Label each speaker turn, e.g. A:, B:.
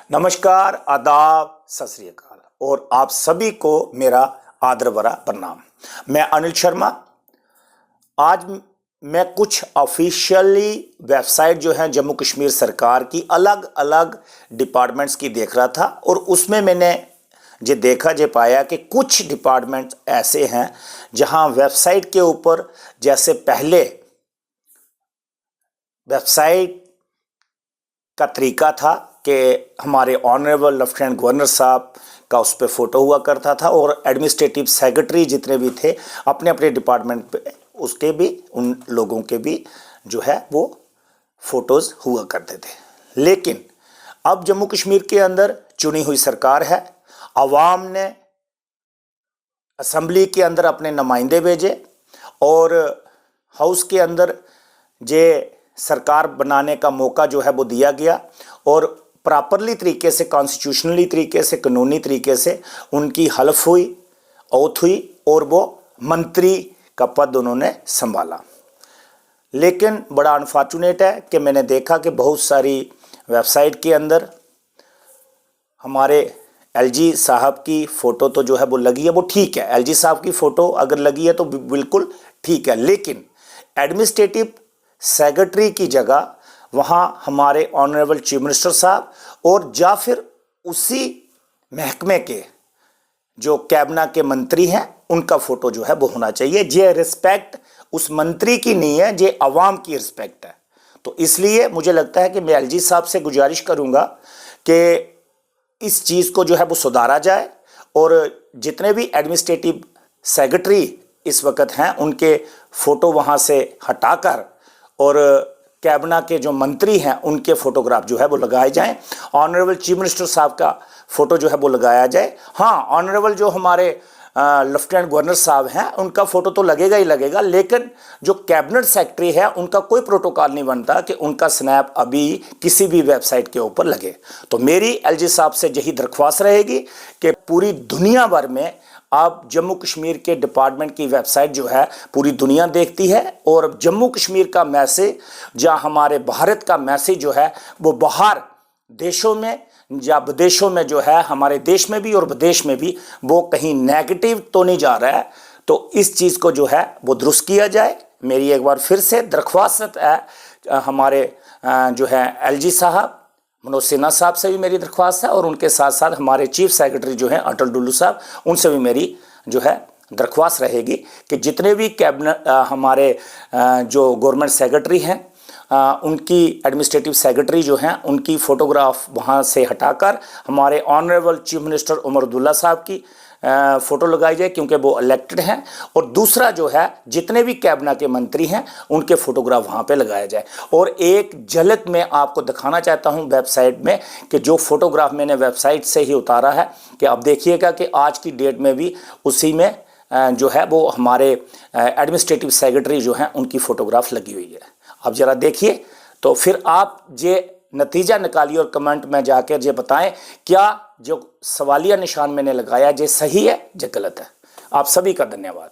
A: नमस्कार, आदाब, सत श्री अकाल और आप सभी को मेरा आदर भरा प्रणाम। मैं अनिल शर्मा। आज मैं कुछ ऑफिशियली वेबसाइट जो है जम्मू कश्मीर सरकार की अलग अलग डिपार्टमेंट्स की देख रहा था और उसमें मैंने जो पाया कि कुछ डिपार्टमेंट ऐसे हैं जहां वेबसाइट के ऊपर जैसे पहले वेबसाइट का तरीका था कि हमारे ऑनरेबल लेफ्टिनेंट गवर्नर साहब का उस पर फ़ोटो हुआ करता था और एडमिनिस्ट्रेटिव सेक्रेटरी जितने भी थे अपने अपने डिपार्टमेंट पे उसके भी उन लोगों के भी जो है वो फ़ोटोज़ हुआ करते थे। लेकिन अब जम्मू कश्मीर के अंदर चुनी हुई सरकार है, आवाम ने असम्बली के अंदर अपने नुमाइंदे भेजे और हाउस के अंदर जे सरकार बनाने का मौका जो है वो दिया गया और प्रॉपरली तरीके से, कॉन्स्टिट्यूशनली तरीके से, कानूनी तरीके से उनकी हल्फ हुई, ओथ हुई और वो मंत्री का पद उन्होंने संभाला। लेकिन बड़ा अनफॉर्चुनेट है कि मैंने देखा कि बहुत सारी वेबसाइट के अंदर हमारे एलजी साहब की फ़ोटो तो जो है वो लगी है, वो ठीक है, एलजी साहब की फ़ोटो अगर लगी है तो बिल्कुल ठीक है, लेकिन एडमिनिस्ट्रेटिव सेक्रेटरी की जगह वहाँ हमारे ऑनरेबल चीफ मिनिस्टर साहब और या फिर उसी महकमे के जो कैबिनेट के मंत्री हैं उनका फ़ोटो जो है वो होना चाहिए। ये रिस्पेक्ट उस मंत्री की नहीं है, ये अवाम की रिस्पेक्ट है। तो इसलिए मुझे लगता है कि मैं एलजी साहब से गुजारिश करूँगा कि इस चीज़ को जो है वो सुधारा जाए और जितने भी एडमिनिस्ट्रेटिव सेक्रेटरी इस वक्त हैं उनके फ़ोटो वहाँ से हटाकर और कैबिनेट के जो मंत्री हैं उनके फ़ोटोग्राफ जो है वो लगाए जाएं। ऑनरेबल चीफ मिनिस्टर साहब का फ़ोटो जो है वो लगाया जाए। हाँ, ऑनरेबल जो हमारे लेफ्टिनेंट गवर्नर साहब हैं उनका फ़ोटो तो लगेगा ही लगेगा, लेकिन जो कैबिनेट सेक्रेटरी है उनका कोई प्रोटोकॉल नहीं बनता कि उनका स्नैप अभी किसी भी वेबसाइट के ऊपर लगे। तो मेरी एलजी साहब से यही दरख्वास्त रहेगी कि पूरी दुनिया भर में अब जम्मू कश्मीर के डिपार्टमेंट की वेबसाइट जो है पूरी दुनिया देखती है और जम्मू कश्मीर का मैसेज या हमारे भारत का मैसेज जो है वो बाहर देशों में या विदेशों में जो है, हमारे देश में भी और विदेश में भी, वो कहीं नेगेटिव तो नहीं जा रहा है। तो इस चीज़ को जो है वो दुरुस्त किया जाए। मेरी एक बार फिर से दरख्वास्त है हमारे जो है एलजी साहब, मनोज सिन्हा साहब से भी मेरी दरख्वास्त है और उनके साथ साथ हमारे चीफ सेक्रेटरी जो हैं अटल डुल्लू साहब, उनसे भी मेरी जो है दरख्वास्त रहेगी कि जितने भी कैबिनेट हमारे जो गवर्नमेंट सेक्रेटरी हैं उनकी एडमिनिस्ट्रेटिव सेक्रेटरी जो हैं उनकी फ़ोटोग्राफ वहाँ से हटाकर हमारे honourable chief minister Omar Abdullah साहब की फ़ोटो लगाई जाए क्योंकि वो इलेक्टेड हैं। और दूसरा जो है जितने भी कैबिनेट के मंत्री हैं उनके फ़ोटोग्राफ वहाँ पे लगाया जाए। और एक झलक मैं आपको दिखाना चाहता हूँ वेबसाइट में कि जो फ़ोटोग्राफ मैंने वेबसाइट से ही उतारा है कि आप देखिएगा कि आज की डेट में भी उसी में जो है वो हमारे एडमिनिस्ट्रेटिव सेक्रेटरी जो हैं उनकी फ़ोटोग्राफ लगी हुई है। आप ज़रा देखिए तो फिर आप ये नतीजा निकालिए और कमेंट में जाकर ये बताएं क्या जो सवालिया निशान मैंने लगाया ये सही है या गलत है। आप सभी का धन्यवाद।